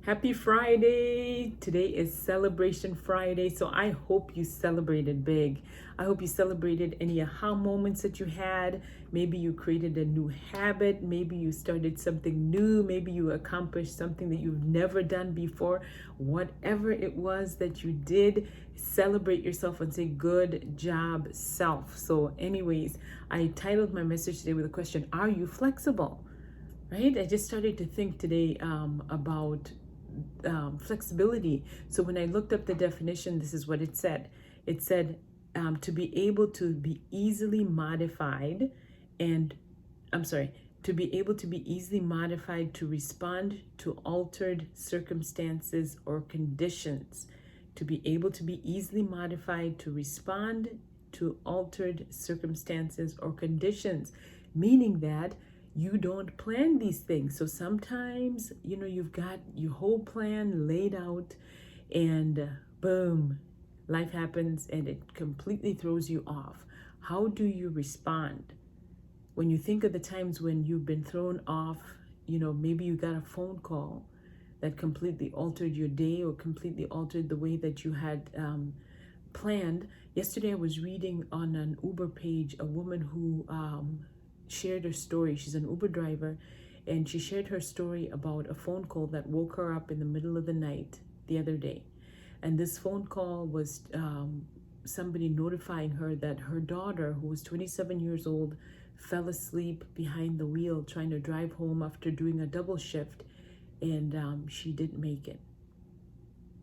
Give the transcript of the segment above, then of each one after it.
Happy Friday! Today is Celebration Friday, so I hope you celebrated big. I hope you celebrated any aha moments that you had. Maybe you created a new habit. Maybe you started something new. Maybe you accomplished something that you've never done before. Whatever it was that you did, celebrate yourself and say, good job, self. So, anyways, I titled my message today with a question: Are you flexible? Right? I just started to think today about flexibility. So when I looked up the definition, this is what it said. It said to be able to be easily modified and, I'm sorry, to be able to be easily modified to respond to altered circumstances or conditions. To be able to be easily modified to respond to altered circumstances or conditions, meaning that you don't plan these things. So sometimes, you've got your whole plan laid out and boom, life happens and it completely throws you off. How do you respond? When you think of the times when you've been thrown off, maybe you got a phone call that completely altered your day or completely altered the way that you had planned. Yesterday, I was reading on an Uber page a woman who shared her story. She's an Uber driver, and she shared her story about a phone call that woke her up in the middle of the night the other day. And this phone call was somebody notifying her that her daughter, who was 27 years old, fell asleep behind the wheel trying to drive home after doing a double shift, and she didn't make it.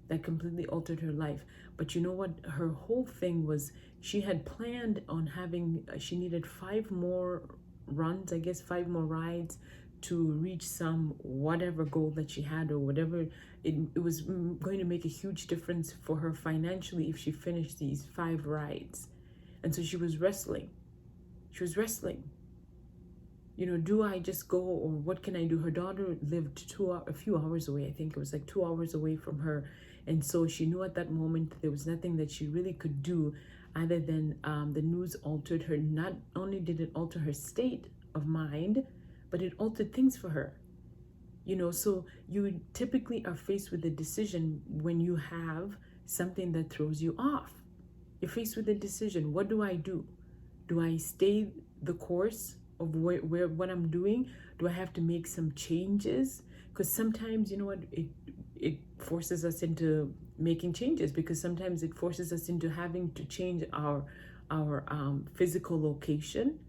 That completely altered her life. But you know what? Her whole thing was she had planned on having, she needed 5 more runs, I guess 5 more rides to reach some whatever goal that she had or whatever. It was going to make a huge difference for her financially if she finished these 5 rides. And so she was wrestling. She was wrestling. Do I just go or what can I do? Her daughter lived a few hours away. I think it was like 2 hours away from her. And so she knew at that moment there was nothing that she really could do other than the news altered her. Not only did it alter her state of mind, but it altered things for her. So you typically are faced with a decision when you have something that throws you off. You're faced with a decision. What do I do? Do I stay the course of where what I'm doing? Do I have to make some changes? Because sometimes, it forces us into making changes, because sometimes it forces us into having to change our physical location.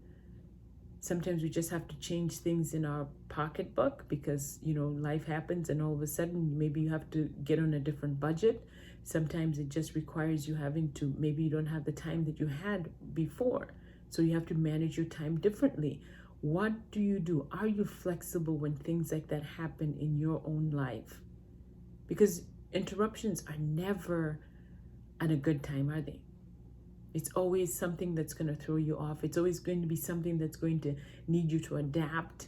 Sometimes we just have to change things in our pocketbook because, life happens and all of a sudden maybe you have to get on a different budget. Sometimes it just requires you having to, maybe you don't have the time that you had before. So you have to manage your time differently. What do you do? Are you flexible when things like that happen in your own life? Because interruptions are never at a good time, are they? It's always something that's going to throw you off. It's always going to be something that's going to need you to adapt.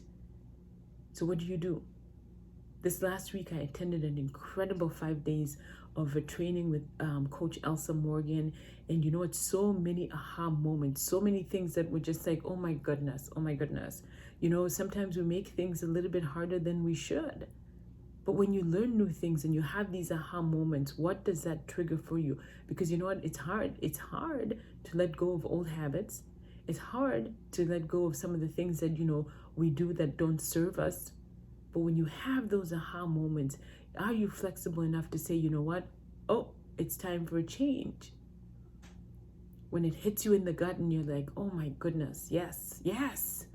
So what do? This last week, I attended an incredible 5 days of a training with Coach Elsa Morgan. And it's so many aha moments, so many things that were just like, oh my goodness. Sometimes we make things a little bit harder than we should. But when you learn new things and you have these aha moments, what does that trigger for you? Because you know what? It's hard. It's hard to let go of old habits. It's hard to let go of some of the things that, we do that don't serve us. But when you have those aha moments, are you flexible enough to say, you know what? Oh, it's time for a change. When it hits you in the gut and you're like, oh my goodness, yes.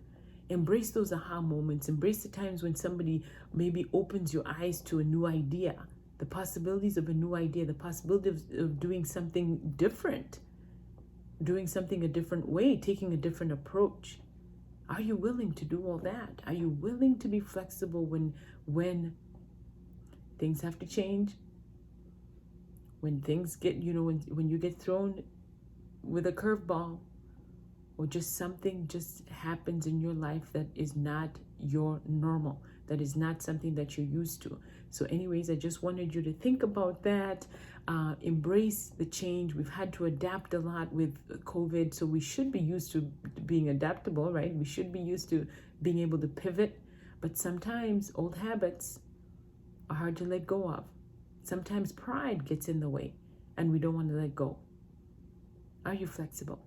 Embrace those aha moments. Embrace the times when somebody maybe opens your eyes to a new idea, the possibilities of a new idea, the possibility of doing something different, doing something a different way, taking a different approach. Are you willing to do all that? Are you willing to be flexible when things have to change? When things get, when you get thrown with a curveball, or just something just happens in your life that is not your normal, that is not something that you're used to. So anyways, I just wanted you to think about that. Embrace the change. We've had to adapt a lot with COVID, so we should be used to being adaptable, right? We should be used to being able to pivot. But sometimes old habits are hard to let go of. Sometimes pride gets in the way and we don't want to let go. Are you flexible?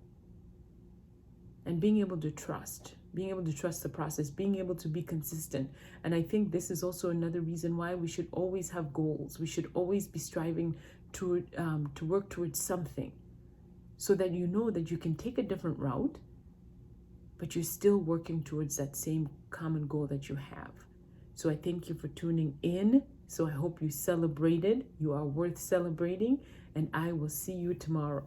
And being able to trust the process, being able to be consistent. And I think this is also another reason why we should always have goals. We should always be striving to work towards something, so that you know that you can take a different route, but you're still working towards that same common goal that you have. So I thank you for tuning in. So I hope you celebrated. You are worth celebrating, and I will see you tomorrow.